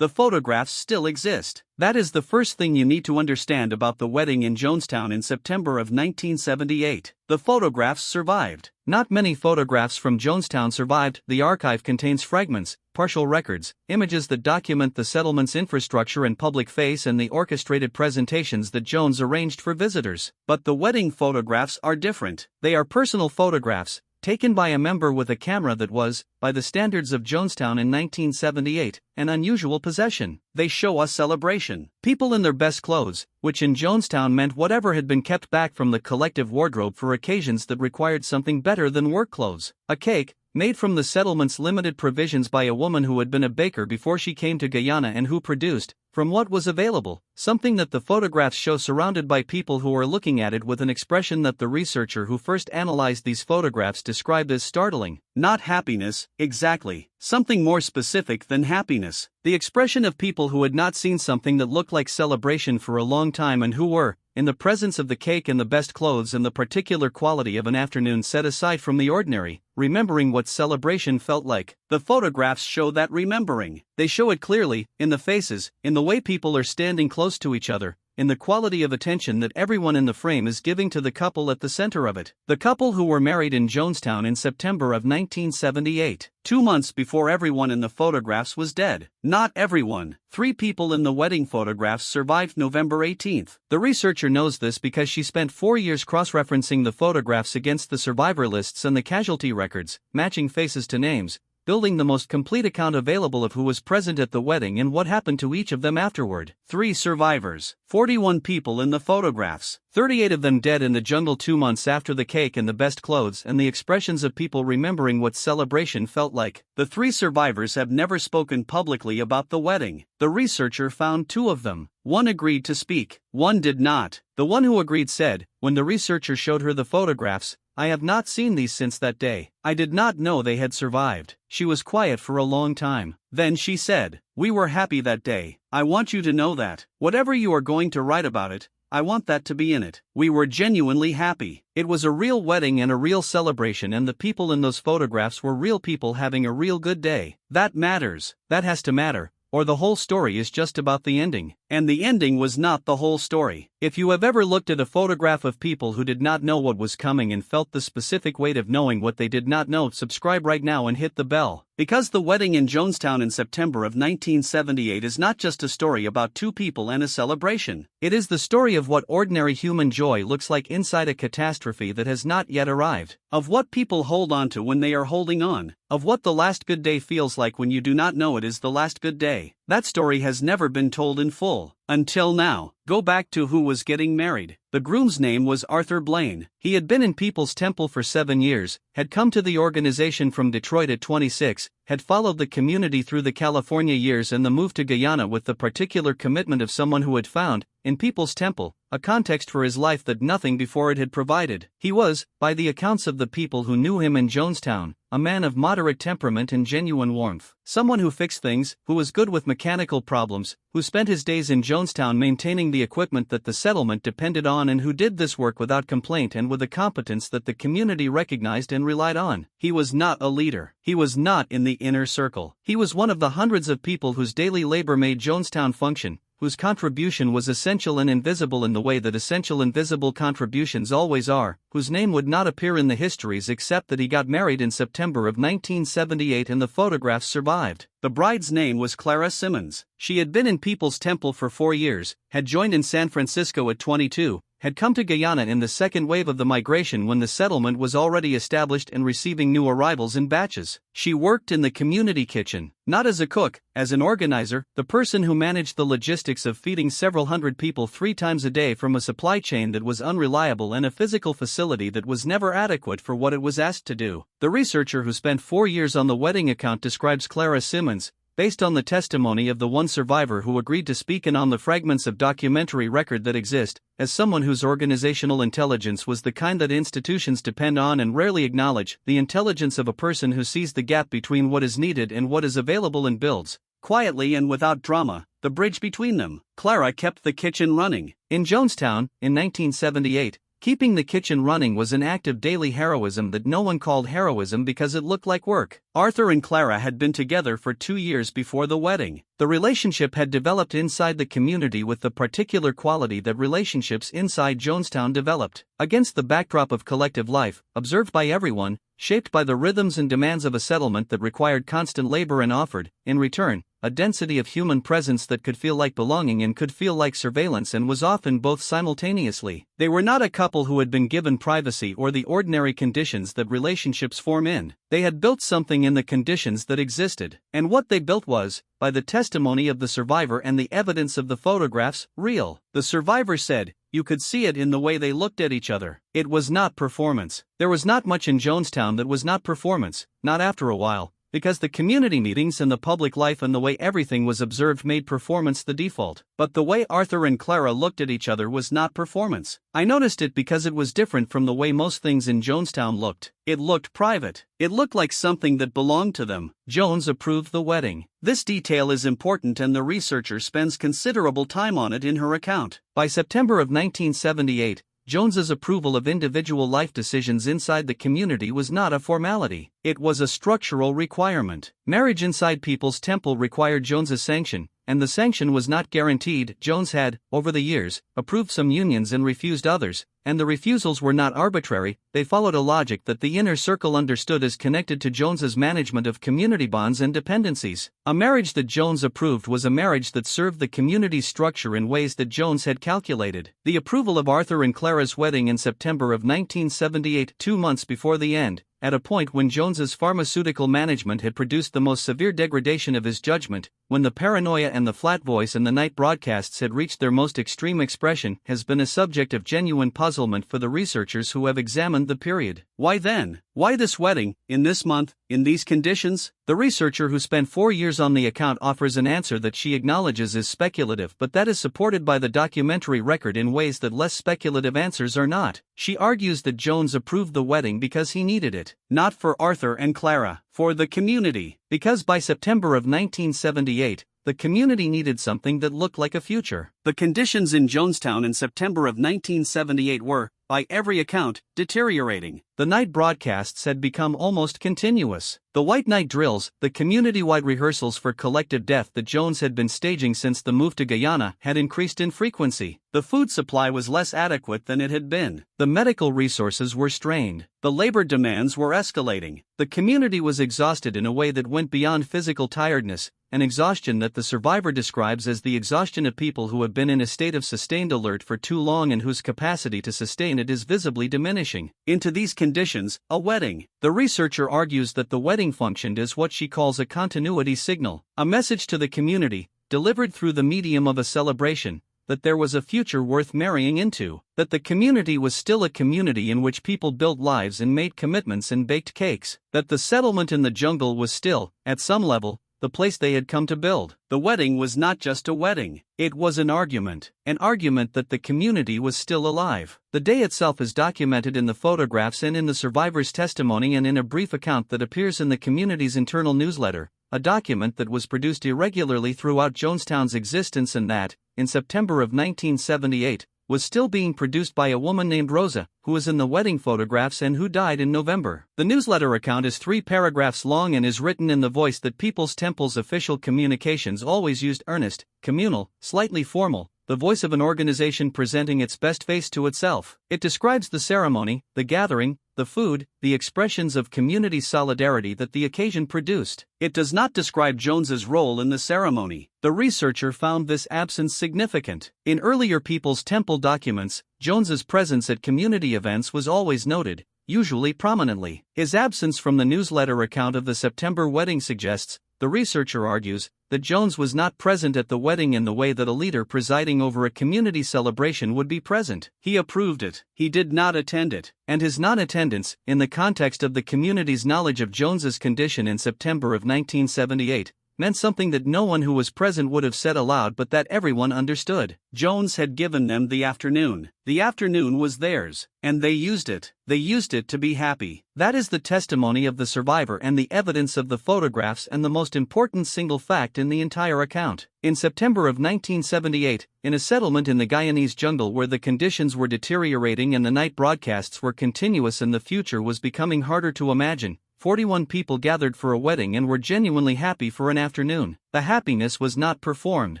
the photographs still exist. That is the first thing you need to understand about the wedding in Jonestown in September of 1978. The photographs survived. Not many photographs from Jonestown survived. The archive contains fragments, partial records, images that document the settlement's infrastructure and public face, and the orchestrated presentations that Jones arranged for visitors. But the wedding photographs are different. They are personal photographs, taken by a member with a camera that was, by the standards of Jonestown in 1978, an unusual possession. They show a celebration. People in their best clothes, which in Jonestown meant whatever had been kept back from the collective wardrobe for occasions that required something better than work clothes. A cake, made from the settlement's limited provisions by a woman who had been a baker before she came to Guyana and who produced, from what was available, something that the photographs show surrounded by people who are looking at it with an expression that the researcher who first analyzed these photographs described as startling. Not happiness, exactly. Something more specific than happiness. The expression of people who had not seen something that looked like celebration for a long time and who were, in the presence of the cake and the best clothes and the particular quality of an afternoon set aside from the ordinary, remembering what celebration felt like. The photographs show that remembering. They show it clearly, in the faces, in the way people are standing close to each other, in the quality of attention that everyone in the frame is giving to the couple at the center of it. The couple who were married in Jonestown in September of 1978, 2 months before everyone in the photographs was dead. Not everyone. 3 people in the wedding photographs survived November 18th. The researcher knows this because she spent 4 years cross-referencing the photographs against the survivor lists and the casualty records, matching faces to names, building the most complete account available of who was present at the wedding and what happened to each of them afterward. 3 survivors. 41 people in the photographs. 38 of them dead in the jungle 2 months after the cake and the best clothes and the expressions of people remembering what celebration felt like. The 3 survivors have never spoken publicly about the wedding. The researcher found 2 of them. One agreed to speak. One did not. The one who agreed said, when the researcher showed her the photographs, "I have not seen these since that day. I did not know they had survived." She was quiet for a long time. Then she said, "We were happy that day. I want you to know that. Whatever you are going to write about it, I want that to be in it. We were genuinely happy. It was a real wedding and a real celebration, and the people in those photographs were real people having a real good day. That matters. That has to matter, or the whole story is just about the ending." And the ending was not the whole story. If you have ever looked at a photograph of people who did not know what was coming and felt the specific weight of knowing what they did not know, subscribe right now and hit the bell. Because the wedding in Jonestown in September of 1978 is not just a story about 2 people and a celebration. It is the story of what ordinary human joy looks like inside a catastrophe that has not yet arrived. Of what people hold on to when they are holding on. Of what the last good day feels like when you do not know it is the last good day. That story has never been told in full. Until now. Go back to who was getting married. The groom's name was Arthur Blaine. He had been in People's Temple for 7 years, had come to the organization from Detroit at 26, had followed the community through the California years and the move to Guyana with the particular commitment of someone who had found, in People's Temple, a context for his life that nothing before it had provided. He was, by the accounts of the people who knew him in Jonestown, a man of moderate temperament and genuine warmth. Someone who fixed things, who was good with mechanical problems, who spent his days in Jonestown maintaining the equipment that the settlement depended on, and who did this work without complaint and with a competence that the community recognized and relied on. He was not a leader. He was not in the inner circle. He was one of the hundreds of people whose daily labor made Jonestown function, whose contribution was essential and invisible in the way that essential and visible contributions always are, whose name would not appear in the histories except that he got married in September of 1978 and the photographs survived. The bride's name was Clara Simmons. She had been in People's Temple for 4 years, had joined in San Francisco at 22, had come to Guyana in the second wave of the migration when the settlement was already established and receiving new arrivals in batches. She worked in the community kitchen, not as a cook, as an organizer, the person who managed the logistics of feeding several hundred people 3 times a day from a supply chain that was unreliable and a physical facility that was never adequate for what it was asked to do. The researcher who spent 4 years on the wedding account describes Clara Simmons, based on the testimony of the one survivor who agreed to speak and on the fragments of documentary record that exist, as someone whose organizational intelligence was the kind that institutions depend on and rarely acknowledge, the intelligence of a person who sees the gap between what is needed and what is available and builds, quietly and without drama, the bridge between them. Clara kept the kitchen running. In Jonestown, in 1978, Keeping the kitchen running was an act of daily heroism that no one called heroism because it looked like work. Arthur and Clara had been together for 2 years before the wedding. The relationship had developed inside the community with the particular quality that relationships inside Jonestown developed. Against the backdrop of collective life, observed by everyone, shaped by the rhythms and demands of a settlement that required constant labor and offered, in return, a density of human presence that could feel like belonging and could feel like surveillance and was often both simultaneously. They were not a couple who had been given privacy or the ordinary conditions that relationships form in. They had built something in the conditions that existed, and what they built was, by the testimony of the survivor and the evidence of the photographs, real. The survivor said, "You could see it in the way they looked at each other. It was not performance." There was not much in Jonestown that was not performance, not after a while, because the community meetings and the public life and the way everything was observed made performance the default. But the way Arthur and Clara looked at each other was not performance. I noticed it because it was different from the way most things in Jonestown looked. It looked private. It looked like something that belonged to them. Jones approved the wedding. This detail is important and the researcher spends considerable time on it in her account. By September of 1978, Jones's approval of individual life decisions inside the community was not a formality. It was a structural requirement. Marriage inside People's Temple required Jones's sanction, and the sanction was not guaranteed. Jones had, over the years, approved some unions and refused others, and the refusals were not arbitrary. They followed a logic that the inner circle understood as connected to Jones's management of community bonds and dependencies. A marriage that Jones approved was a marriage that served the community's structure in ways that Jones had calculated. The approval of Arthur and Clara's wedding in September of 1978, 2 months before the end, at a point when Jones's pharmaceutical management had produced the most severe degradation of his judgment, when the paranoia and the flat voice and the night broadcasts had reached their most extreme expression, has been a subject of genuine puzzlement for the researchers who have examined the period. Why then? Why this wedding, in this month, in these conditions? The researcher who spent 4 years on the account offers an answer that she acknowledges is speculative, but that is supported by the documentary record in ways that less speculative answers are not. She argues that Jones approved the wedding because he needed it, not for Arthur and Clara, for the community, because by September of 1978, the community needed something that looked like a future. The conditions in Jonestown in September of 1978 were, by every account, deteriorating. The night broadcasts had become almost continuous. The White Night drills, the community-wide rehearsals for collective death that Jones had been staging since the move to Guyana, had increased in frequency. The food supply was less adequate than it had been. The medical resources were strained. The labor demands were escalating. The community was exhausted in a way that went beyond physical tiredness, an exhaustion that the survivor describes as the exhaustion of people who have been in a state of sustained alert for too long and whose capacity to sustain it is visibly diminishing. Into these conditions, a wedding. The researcher argues that the wedding functioned as what she calls a continuity signal, a message to the community, delivered through the medium of a celebration, that there was a future worth marrying into, that the community was still a community in which people built lives and made commitments and baked cakes, that the settlement in the jungle was still, at some level, the place they had come to build. The wedding was not just a wedding, it was an argument that the community was still alive. The day itself is documented in the photographs and in the survivor's testimony and in a brief account that appears in the community's internal newsletter, a document that was produced irregularly throughout Jonestown's existence and that, in September of 1978, was still being produced by a woman named Rosa, who was in the wedding photographs and who died in November. The newsletter account is 3 paragraphs long and is written in the voice that People's Temple's official communications always used: earnest, communal, slightly formal, the voice of an organization presenting its best face to itself. It describes the ceremony, the gathering, the food, the expressions of community solidarity that the occasion produced. It does not describe Jones's role in the ceremony. The researcher found this absence significant. In earlier People's Temple documents, Jones's presence at community events was always noted, usually prominently. His absence from the newsletter account of the September wedding suggests, the researcher argues, that Jones was not present at the wedding in the way that a leader presiding over a community celebration would be present. He approved it. He did not attend it. And his non-attendance, in the context of the community's knowledge of Jones's condition in September of 1978, meant something that no one who was present would have said aloud but that everyone understood. Jones had given them the afternoon. The afternoon was theirs, and they used it. They used it to be happy. That is the testimony of the survivor and the evidence of the photographs and the most important single fact in the entire account. In September of 1978, in a settlement in the Guyanese jungle where the conditions were deteriorating and the night broadcasts were continuous and the future was becoming harder to imagine, 41 people gathered for a wedding and were genuinely happy for an afternoon. The happiness was not performed.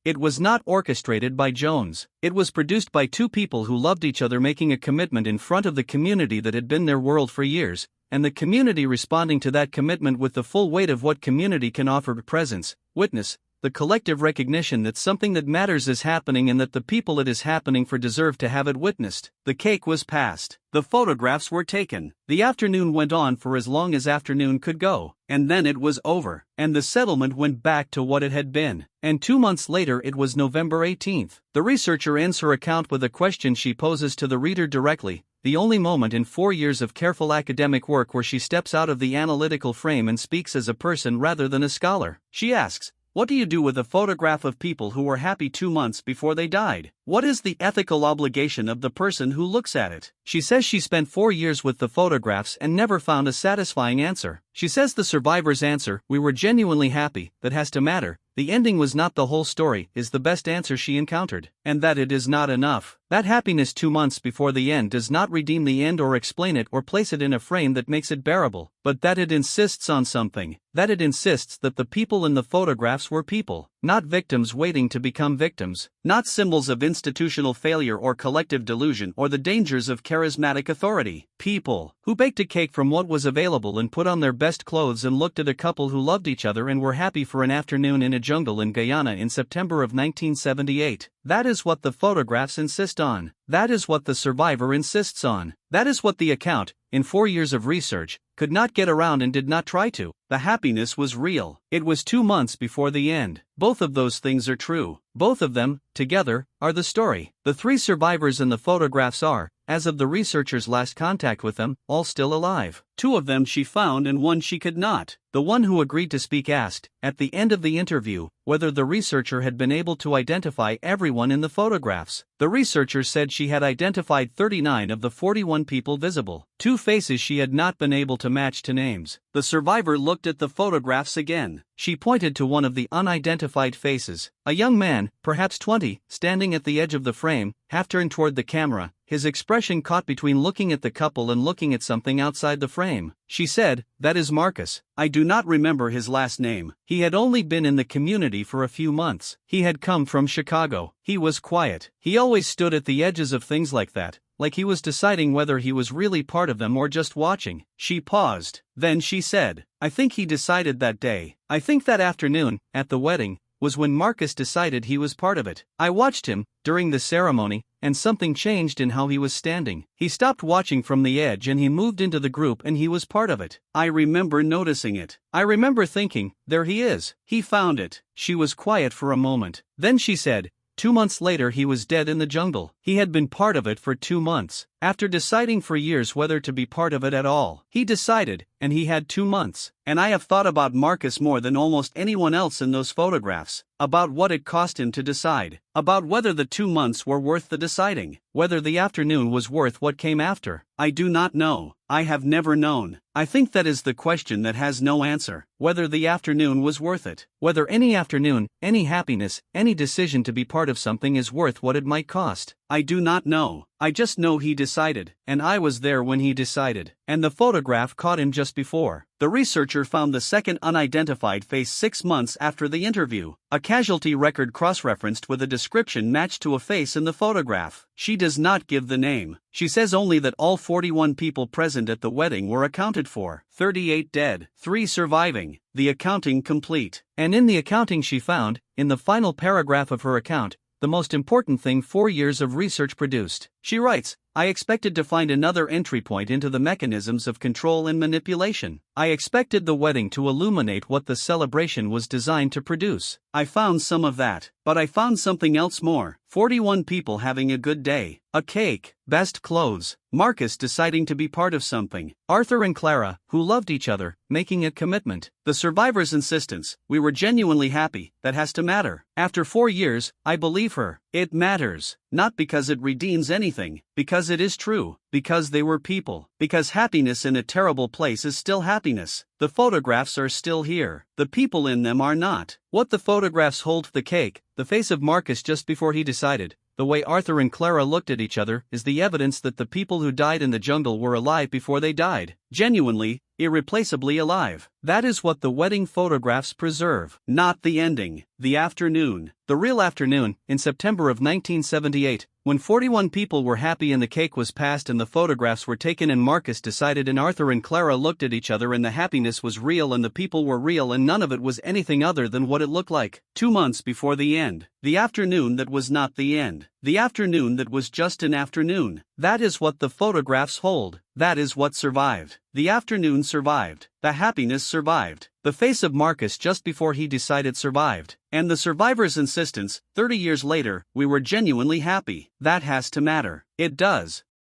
It was not orchestrated by Jones. It was produced by two people who loved each other making a commitment in front of the community that had been their world for years, and the community responding to that commitment with the full weight of what community can offer: presence, witness, the collective recognition that something that matters is happening and that the people it is happening for deserve to have it witnessed. The cake was passed. The photographs were taken. The afternoon went on for as long as afternoon could go, and then it was over, and the settlement went back to what it had been. And 2 months later it was November 18th. The researcher ends her account with a question she poses to the reader directly, the only moment in 4 years of careful academic work where she steps out of the analytical frame and speaks as a person rather than a scholar. She asks, "What do you do with a photograph of people who were happy 2 months before they died? What is the ethical obligation of the person who looks at it?" She says she spent 4 years with the photographs and never found a satisfying answer. She says the survivor's answer, "We were genuinely happy, that has to matter. The ending was not the whole story," is the best answer she encountered, and that it is not enough. That happiness 2 months before the end does not redeem the end or explain it or place it in a frame that makes it bearable, but that it insists on something, that it insists that the people in the photographs were people, not victims waiting to become victims, not symbols of institutional failure or collective delusion or the dangers of charismatic authority. People who baked a cake from what was available and put on their best clothes and looked at a couple who loved each other and were happy for an afternoon in a jungle in Guyana in September of 1978. That is what the photographs insist on. That is what the survivor insists on. That is what the account, in 4 years of research, could not get around and did not try to. The happiness was real. It was 2 months before the end. Both of those things are true. Both of them, together, are the story. The 3 survivors in the photographs are, as of the researcher's last contact with them, all still alive. 2 of them she found and 1 she could not. The one who agreed to speak asked, at the end of the interview, whether the researcher had been able to identify everyone in the photographs. The researcher said she had identified 39 of the 41 people visible. 2 faces she had not been able to match to names. The survivor looked at the photographs again. She pointed to one of the unidentified faces, a young man, perhaps 20, standing at the edge of the frame, half turned toward the camera, his expression caught between looking at the couple and looking at something outside the frame. She said, "That is Marcus. I do not remember his last name. He had only been in the community for a few months. He had come from Chicago. He was quiet. He always stood at the edges of things like that, like he was deciding whether he was really part of them or just watching." She paused. Then she said, "I think he decided that day. I think that afternoon, at the wedding, was when Marcus decided he was part of it. I watched him, during the ceremony, and something changed in how he was standing. He stopped watching from the edge and he moved into the group and he was part of it. I remember noticing it. I remember thinking, there he is. He found it." She was quiet for a moment. Then she said, 2 months later he was dead in the jungle. He had been part of it for 2 months. After deciding for years whether to be part of it at all, he decided, and he had 2 months. And I have thought about Marcus more than almost anyone else in those photographs, about what it cost him to decide, about whether the 2 months were worth the deciding, whether the afternoon was worth what came after. I do not know. I have never known. I think that is the question that has no answer, whether the afternoon was worth it, whether any afternoon, any happiness, any decision to be part of something is worth what it might cost. I do not know. I just know he decided, and I was there when he decided, and the photograph caught him just before. The researcher found the second unidentified face 6 months after the interview. A casualty record cross-referenced with a description matched to a face in the photograph. She does not give the name. She says only that all 41 people present at the wedding were accounted for. 38 dead, 3 surviving. The accounting complete. And in the accounting she found, in the final paragraph of her account, the most important thing 4 years of research produced. She writes, I expected to find another entry point into the mechanisms of control and manipulation. I expected the wedding to illuminate what the celebration was designed to produce. I found some of that, but I found something else more. 41 people having a good day, a cake, best clothes, Marcus deciding to be part of something, Arthur and Clara, who loved each other, making a commitment, the survivor's insistence, we were genuinely happy, that has to matter. After 4 years, I believe her. It matters, not because it redeems anything, because it is true, because they were people, because happiness in a terrible place is still happiness. The photographs are still here, the people in them are not. What the photographs hold, the cake, the face of Marcus just before he decided, the way Arthur and Clara looked at each other, is the evidence that the people who died in the jungle were alive before they died. Genuinely, irreplaceably alive. That is what the wedding photographs preserve. Not the ending, the afternoon. The real afternoon, in September of 1978, when 41 people were happy and the cake was passed and the photographs were taken and Marcus decided and Arthur and Clara looked at each other and the happiness was real and the people were real and none of it was anything other than what it looked like. 2 months before the end. The afternoon that was not the end. The afternoon that was just an afternoon. That is what the photographs hold. That is what survived. The afternoon survived. The happiness survived. The face of Marcus just before he decided survived. And the survivor's insistence, 30 years later, we were genuinely happy. That has to matter. It does.